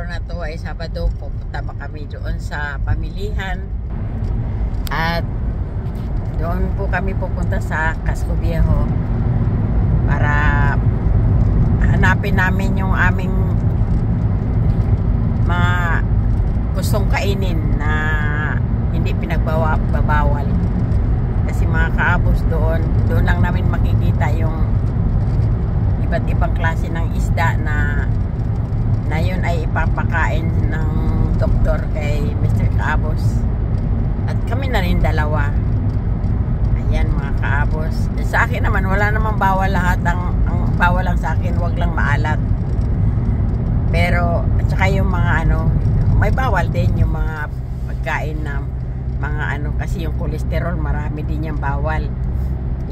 araw na to ay Sabado, pupunta ba kami doon sa pamilihan at doon po kami pupunta sa Casco Viejo para hanapin namin yung aming mga gustong kainin na hindi pinagbabawal kasi mga kaabos doon lang namin makikita yung iba't ibang klase ng isda na yun ay ipapakain ng doktor kay Mr. Kaabos at kami na rin dalawa. Ayan mga kaabos, sa akin naman wala namang bawal lahat, ang bawal lang sa akin wag lang maalat, pero at saka yung mga may bawal din yung mga pagkain na mga kasi yung cholesterol marami din yung bawal.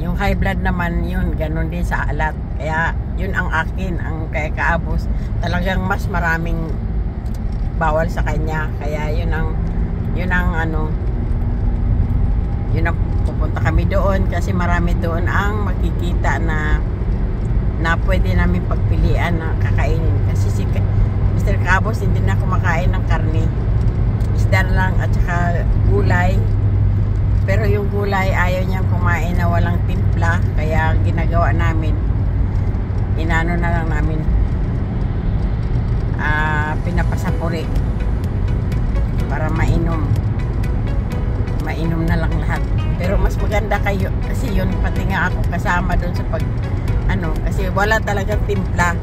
Yung high blood naman yun ganun din sa alat, kaya yun ang akin, ang kay Kaabos talagang mas maraming bawal sa kanya, kaya yun ang pupunta kami doon kasi marami doon ang makikita na pwede namin pagpilian na kakainin kasi si Mr. Kaabos hindi na kumakain ng karne, isda lang at saka gulay. Pero yung gulay ayaw niyang kumain na walang timpla, kaya ginagawa namin, inano na lang namin, pinapasapuri para mainom na lang lahat. Pero mas maganda kayo kasi yun, pati nga ako kasama doon sa kasi wala talagang timpla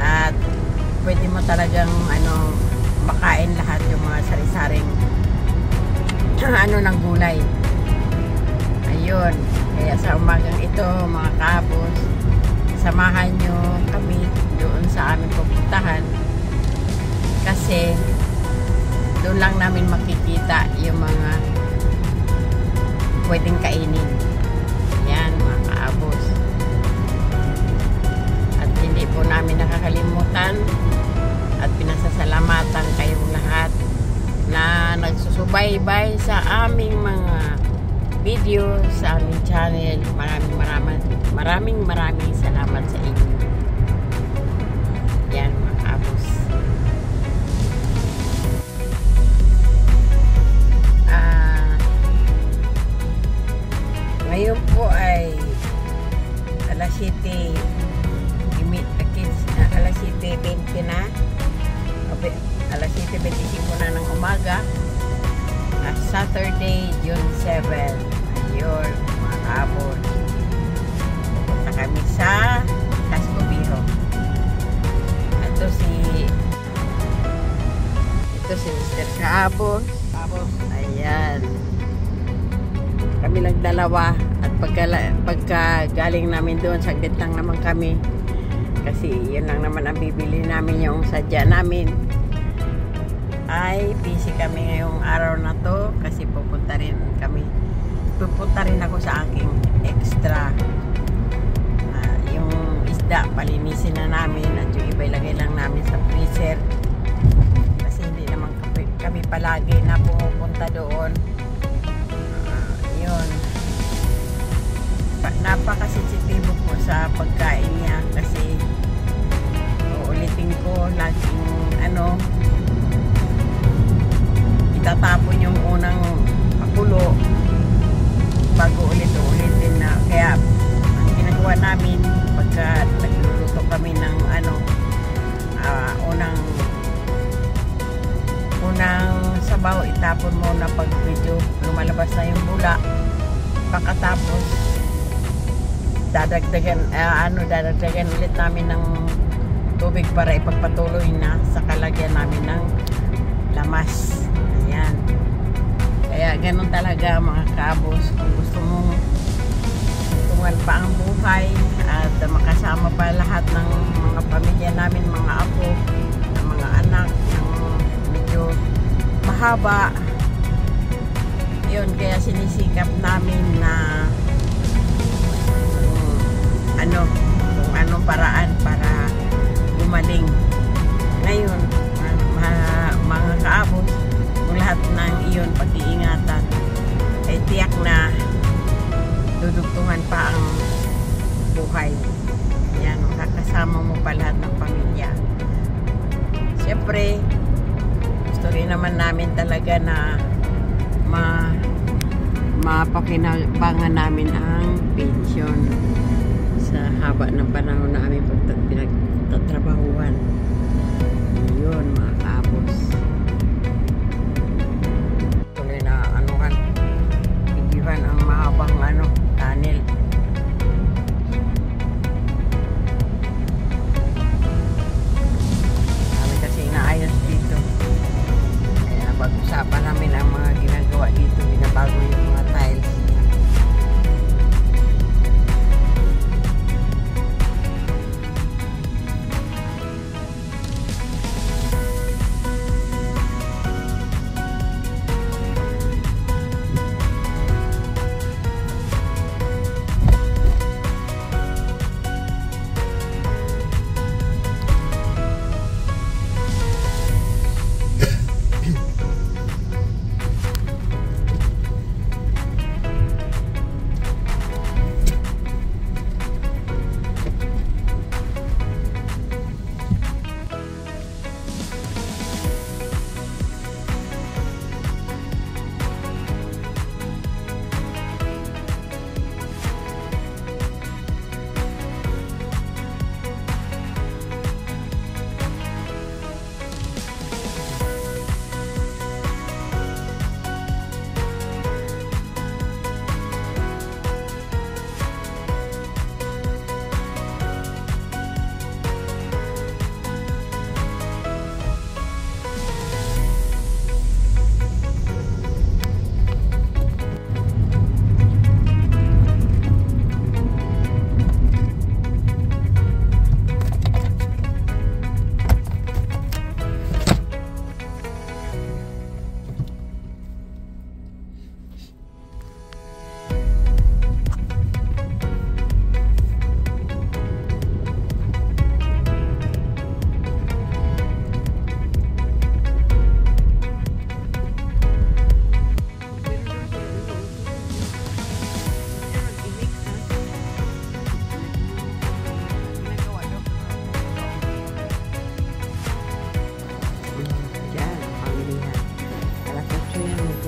at pwede mo talagang makain lahat yung mga sari-saring ng gulay. Ayun, kaya sa umagang ito mga Kaabos, samahan nyo kami doon sa aming pupuntahan kasi doon lang namin makikita yung mga pwedeng kainin. Yan mga Kaabos, at hindi po namin nakakalimutan at pinasasalamatan kayong lahat na nagsusubaybay sa aming mga video sa aming channel. Maraming salamat sa inyo. Yan mga Kaabos. Ngayon po ay alas 7:20 na, alas 7:25 na ng umaga, Saturday, June 7. Ayun mga Kaabos, pupunta kami sa Casco Viejo. Ito si Mr. Kaabos. Ayan, kami lang dalawa at pagka galing namin doon, saglit lang naman kami kasi yun lang naman ang bibili namin, yung sadya namin. Ay busy kami ngayong araw na to kasi pupunta rin ako sa aking extra, yung isda palinisin na namin at yung iba ilagay lang namin sa freezer kasi hindi naman kami palagi na pumupunta doon. Yun, napakasensitibo ko sa pagkain niya kasi uulitin ko laging itatapon yung unang pakulo bago ulit-ulitin na, kaya ang ginagawa namin pagka nagluluto kami ng unang sabaw, itapon mo na pag medyo lumalabas na yung bula, pagkatapos dadagdagan ulit namin ng tubig para ipagpatuloy na sa kalagyan namin ng lamas. Ayan, kaya ganun talaga mga Kaabos, kung gusto mong tungal pa ang buhay at makasama pa lahat ng mga pamilya namin, mga apo, mga anak ng medyo mahaba, yun, kaya sinisikap namin na kung anong paraan para gumaling. Ngayon mga Kaabos, kung lahat ng iyon pag-iingatan ay tiyak na dudugtungan pa ang buhay. Yan, makakasama mo pa lahat ng pamilya. syempre, gusto rin naman namin talaga na mapakinabangan namin ang pensyon sa haba ng panahon na aming pinagtatrabahuhan. Yun, mga kaabos. Tuloy na igiwan ang mahabang tunnel. Kami kasi inaayos dito. Kaya pag-usapan namin ang mga ginagawa dito, binabago yung mga tiles.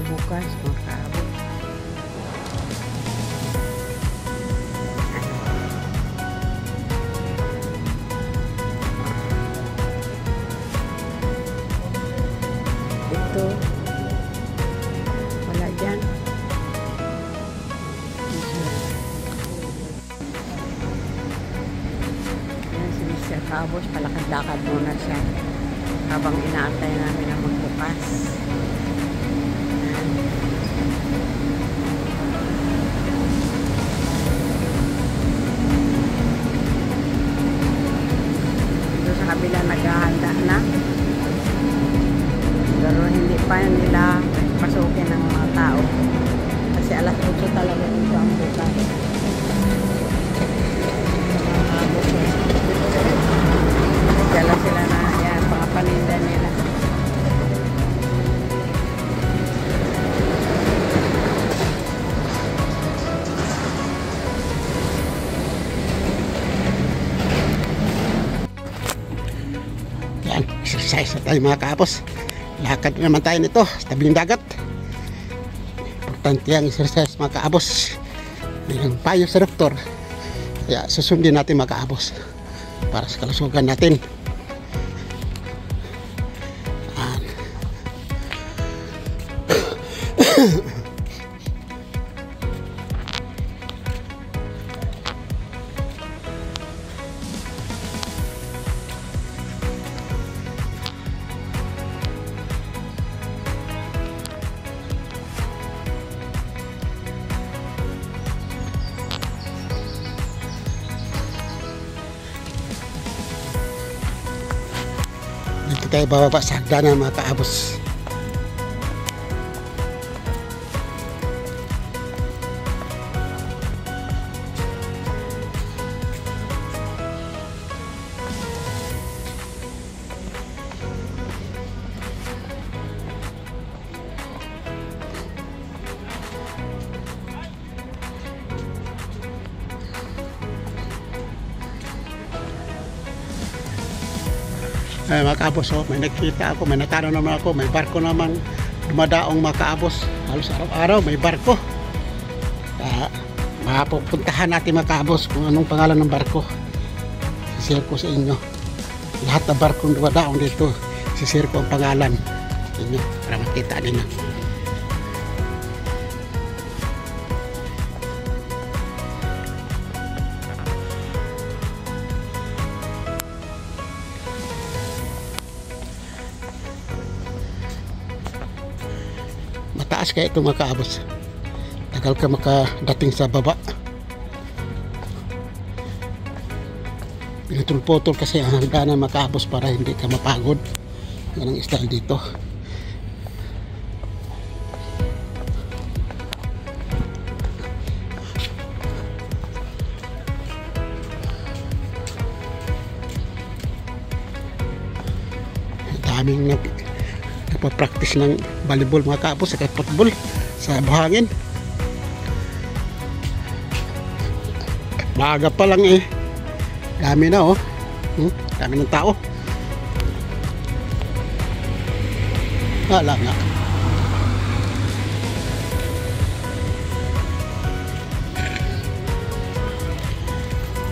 Bukas, mga kaabot. Ito, wala dyan. Ayan si Mr. Cabos, palakad-lakad muna siya habang inaantay namin na magbukas. Kabila naghahanda na, pero hindi pa nila pasukin ng mga tao kasi alas 8 talaga dito ang bukas. Dala sila na yan, mga paninda nila. Exercise na tayo mga kaapos. Lakad naman tayo nito sa tabing dagat. Importante ang exercise mga kaapos. May payo sa doktor. Kaya susundin natin mga kaapos para sa kalusugan natin. Dito tayo bababa sa hagdanan mga kaabos. Ay, mga kaabos, oh, may nakita ako, may natano naman ako, may barko naman dumadaong mga kaabos. Halos araw-araw may barko. Mapupuntahan natin mga kaabos kung anong pangalan ng barko. Sishare ko sa inyo. Lahat ng barkong dumadaong dito, sishare ko ang pangalan sa inyo para makita ninyo. Mataas kaya ito mga kaabos. Tagal ka makadating sa baba. Pinutol-putol kasi ang hagdanan mga kaabos para hindi ka mapagod. Yan ang style dito. Daming nagpa-practice ng volleyball mga kaabos at football sa buhangin. Maaga pa lang eh. Dami na oh. Dami ng tao. Wala nga.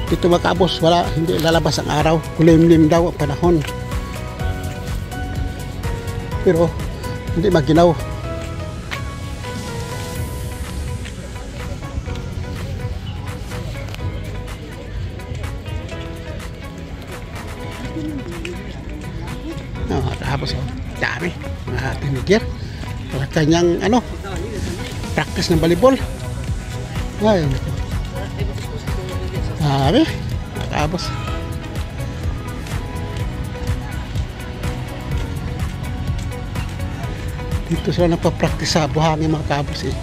Dito mga kaabos, wala, hindi lalabas ang araw. Kulimlim daw ang panahon. Pero hindi maginaw. Tapos oh, dami mga teenager para kanyang practice ng volleyball. Ay, dami tapos dito sila nagpa-practice sa buhangin mga kaabos eh,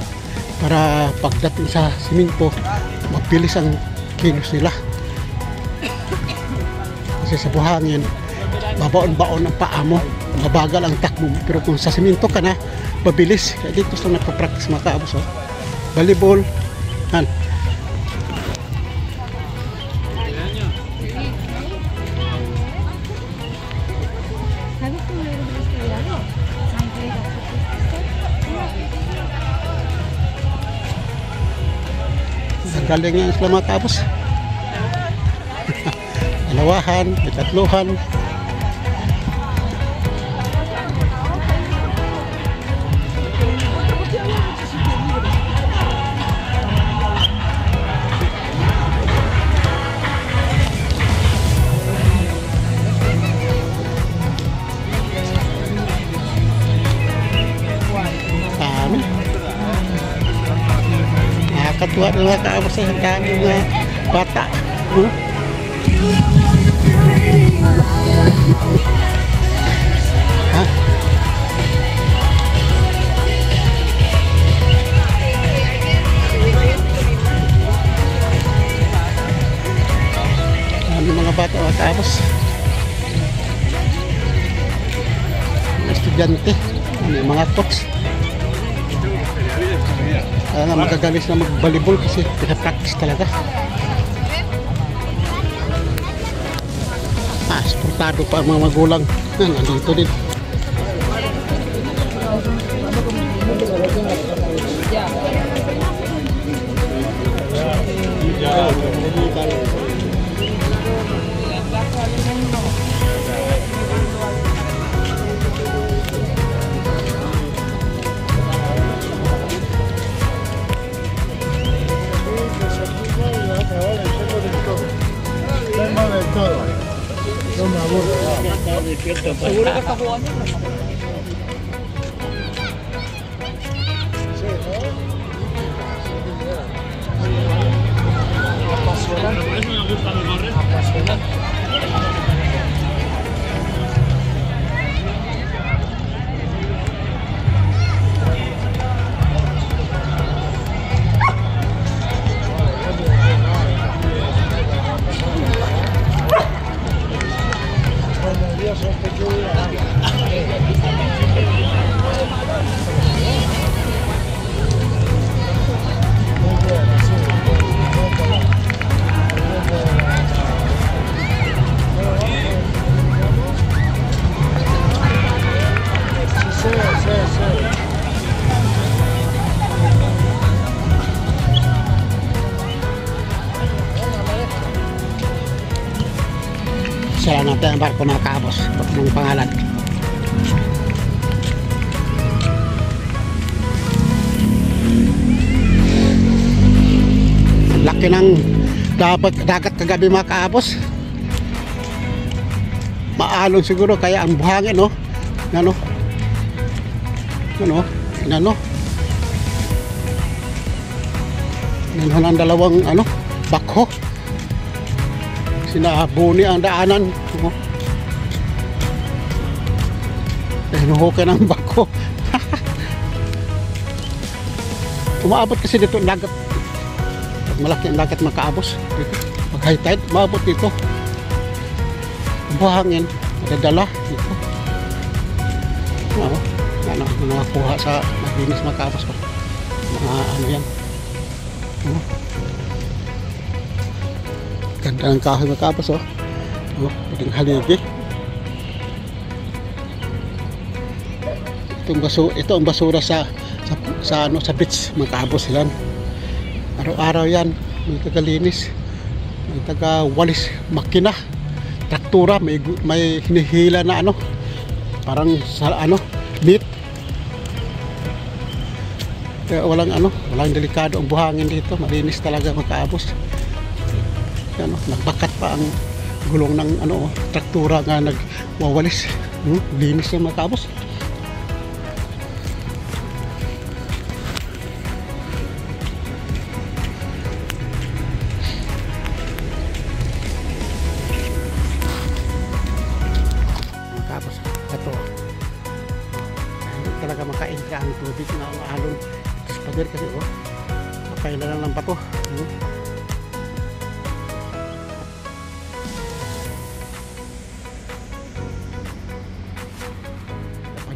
para pagdating sa simento mabilis ang kilos nila kasi sa buhangin babaon-baon ang paa mo, mabagal ang takbo, pero kung sa simento ka na mabilis. Kaya dito sila nagpa-practice mga kaabos oh. Volleyball yan. Galing yan sila mga kaabos. Dalawahan, tatluhan. Nakakatuwa na mga kaabos ang daming bata. Ha? Daming mga bata mga kaabos. Mga estudyante, mga coach. Magagalis na mag-volleyball kasi pinapractice talaga. Sportado pa ang mga magulang. Nandito din. Seguro que está jugando. Ito ang barko mga kaabos. Ito ang pangalan. Laki ng dagat kagabi mga kaabos. Maalon siguro kaya ang buhangin, no? Ano? Ano? Ano? Ng dalawang ano, bakho. Sinabuni ang daanan. Hinuhukin ang bakho. Umaabot kasi dito ang dagat. Pag malaki ang dagat makaabos dito. Pag high tide, maabot dito. Buhangin, madadala dito. Oo. Ano, nakakuha sa maglinis makaabos ko. Mga ano yan. Ganda ng kahoy makaabos, oh. Pwedeng haligi. Ito ang basura sa beach makaabos yan. Araw-araw yan may tagalinis, may taga-walis makina, traktura, may hinihila na ano, parang sa ano, meat. Kaya walang delikado ang buhangin dito, malinis talaga makaabos. Ano, nagbakat pa ang gulong ng ano, traktura nga nagwawalis. Linis na makaabos. Makaabos, ito. Hindi talaga makainka ang tubig na alon. Ito sa pader kasi, oh. Kapailan lang ng bato.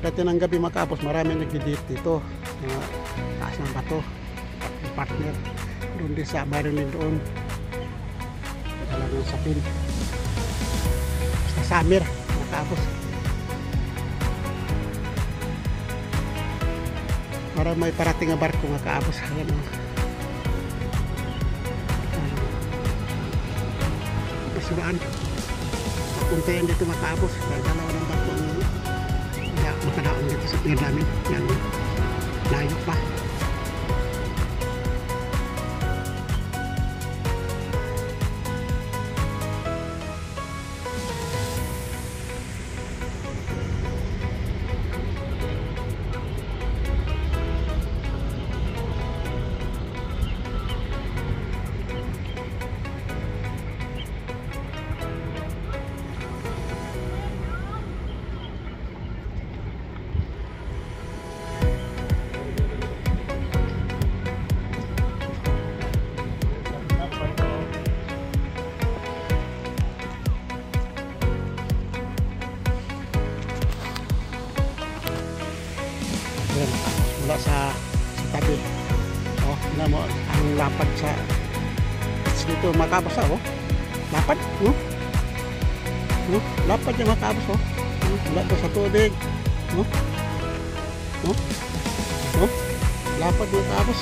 Pagdating ng gabi makaabos, marami nagdidit dito. Taas ng bato. Yung partner. Doon din sa Marilyn doon. Talagang sapin. Basta summer makaabos. Marami may parating na barko makaabos. Ayan o. Kasuraan. Papuntayan dito makaabos. Dalawa ng barko makadaon dito sa pier namin. Yan, layo pa. Mula sa tabi. Oh, tingnan mo ang lapad sa dito makabasa, oh. Lapad, lapad yung makabas, oh. Mula to sa tubig, lapad yung makabas.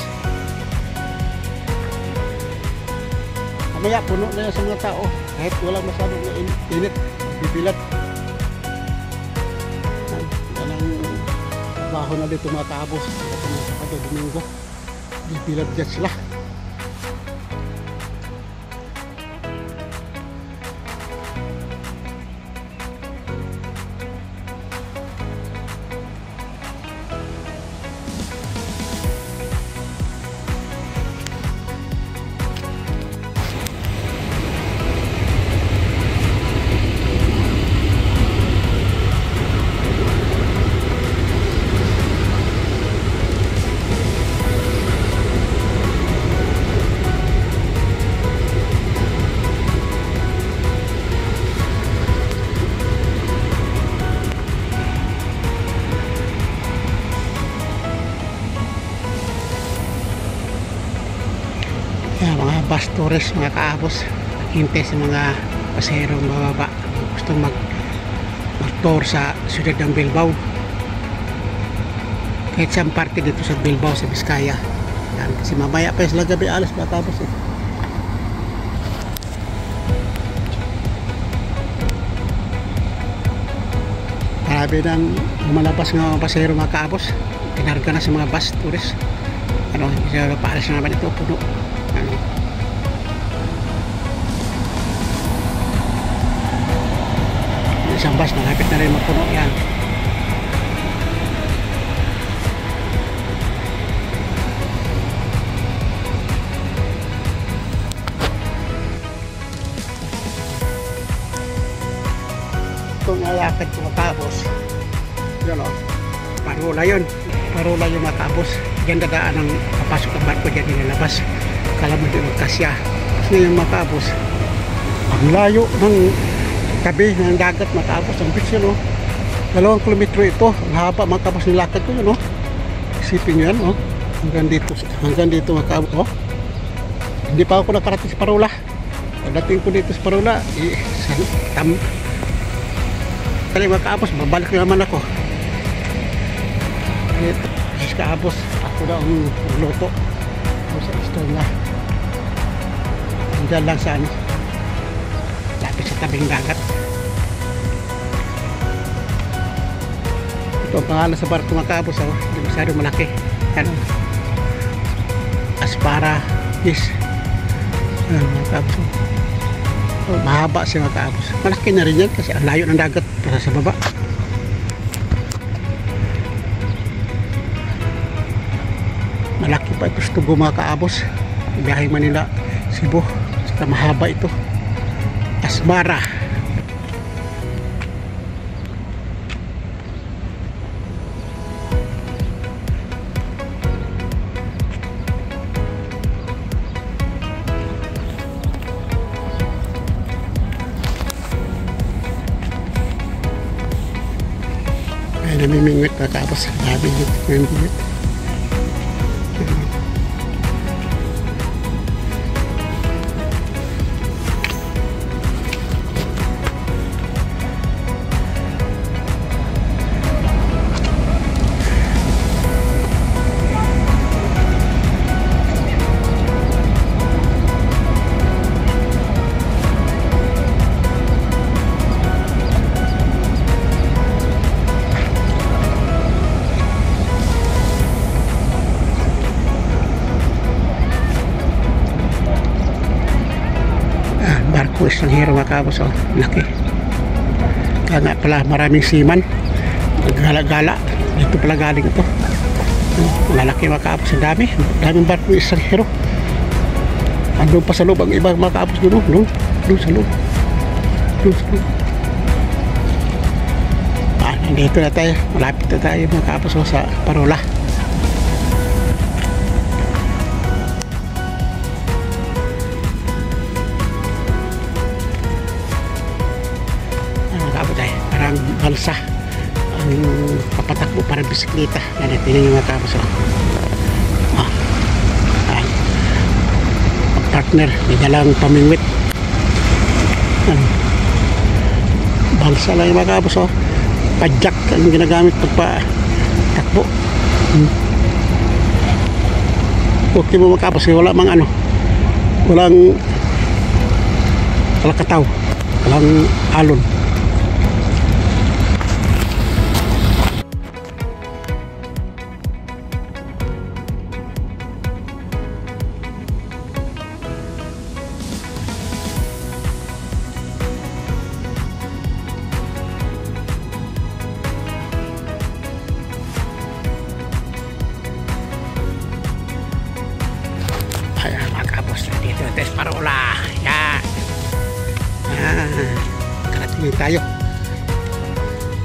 Mamaya puno na yan sa mga tao kahit walang masyadong init, bibilat. Baho na dito mga kaabos. Ito Domingo, bibilad dyan sila. Mga bus tourist, mga kaabos, hintay sa mga paserong bababa gustong mag-tour sa siyudad ng Bilbao, kahit saan parte dito sa Bilbao sa Biskaya. Yan, kasi mamaya pa sila gabi alas mga kaabos, eh. sabi ng lumalabas ng mga pasahero mga kaabos, pinarga na sa mga bus tourist. Ano, paalis na naman ito, puno. Ano, isang bus, malapit na rin magpuno yan. Itong nalakad ko matapos yun o, parola yun, parola yung matapos. Diyan dadaan ang papasok ang barko, dyan nilalabas. Kala mo din magkasya kasi yung matapos ang layo ng tabi ng dagat matapos ang beach yun o. 2 kilometro ito, ang haba matapos ng lakad ko yun o. Isipin nyo yan o, hanggang dito matapos o. Hindi pa ako nakarating sa parola. Pagdating ko dito sa parola kali makaapos, babalik naman ako. Ito, kasi kaapos, ako na ang luto sa store na. Diyan lang sa ano, lapit sa tabing dagat. Ito ang pangalan sa barko makaapos, oh. Hindi masyado malaki. Ano? Aspara fish. Makaapos. Oh, mahaba siya makaapos. Malaki na rin yan kasi ang layo ng dagat para sa baba. Malaki pa ito sa Tugo mga kaabos. Biyahe Manila, Cebu. Saka mahaba ito. Asmara. Namimingwit na tapos namimingwit. Barko estranghero mga kaabos, oh, laki. Kaya nga pala maraming seaman, gala-gala dito pala galing ito. Malalaki mga kaabos, ang daming barko estranghero. Andun pa sa loob ang ibang mga kaabos, doon sa loob. Nandito na tayo, malapit na tayo mga kaabos, oh, sa parola. Parang balsa ang papatakbo, parang bisikleta. Yan, tingnan yung mga tapos. Ang partner, may dalang pamingwit. Balsa lang yung mga tapos. Padjak ang ginagamit pagpatakbo. Okay mo mga tapos, wala mang ano, walang kataw, walang alon. Ayan mga kabos, dito tayo sa parola. Yan. Karatingin tayo.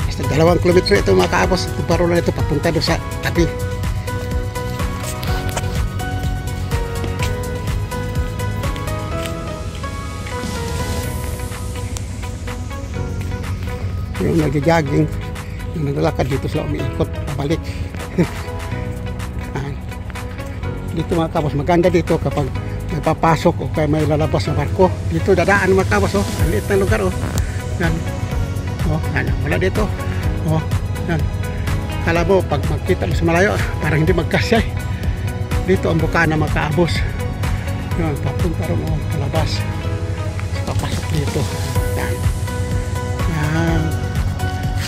Basta 2 kilometro ito mga kabos. Ito parola ito, papunta doon sa tabi. Yung nag-jogging, yung naglalakad dito sila umiikot, pabalik. Dito mga kabos, maganda dito kapag may papasok o kaya may lalabas na barko. Dito dadaan mga kabos, oh. Ang liit na lugar, oh. Yan. Oh, yan. Wala dito. Oh, yan. Kala mo, pag magkita mo sa malayo, parang hindi magkasya. Dito ang bukana mga kabos. Yan, papunta rin, oh, palabas. Papasok dito. Yan. Yan.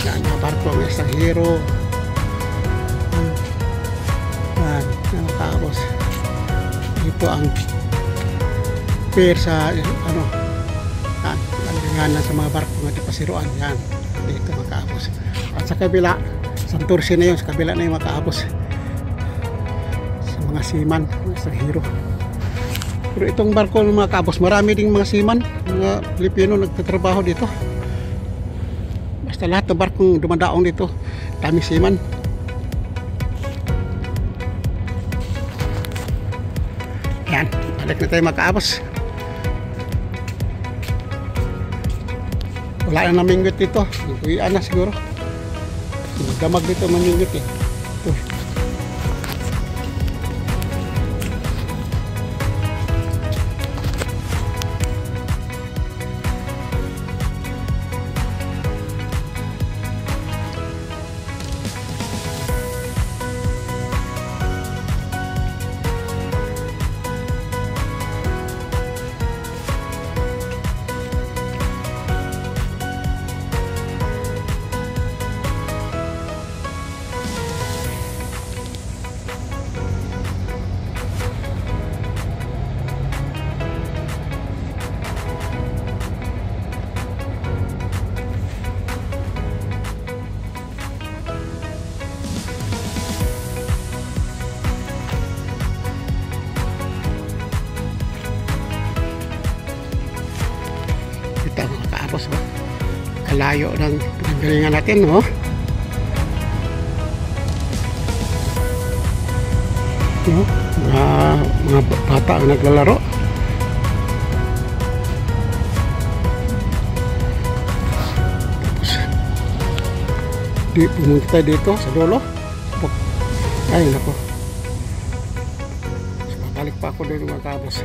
Yan. barko ng isang hero. Yan, mga kaabos. Ito ang pier sa ano, yan, landinganan sa mga barko nga di pasiruan. Yan, dito mga kaabos. At sa kabila, Santurce na yun, sa kabila na yung mga kaabos. Sa mga seaman, isang hero. Pero itong barko ng mga kaabos, marami ding mga seaman, mga Pilipino nagtatrabaho dito. Basta lahat ng barkong dumadaong dito, dami seaman. Yan, balik na tayo mga kaabos. Wala na namingwit dito, uwian na siguro. Damag dito mamingwit eh. Ito. Ito mga kaabos, oh. Kalayo ng pinanggalingan natin, oh. Mga bata ang naglalaro. Tapos pumunta tayo dito sa dulo. Ay nako, babalik pa ako doon mga kaabos.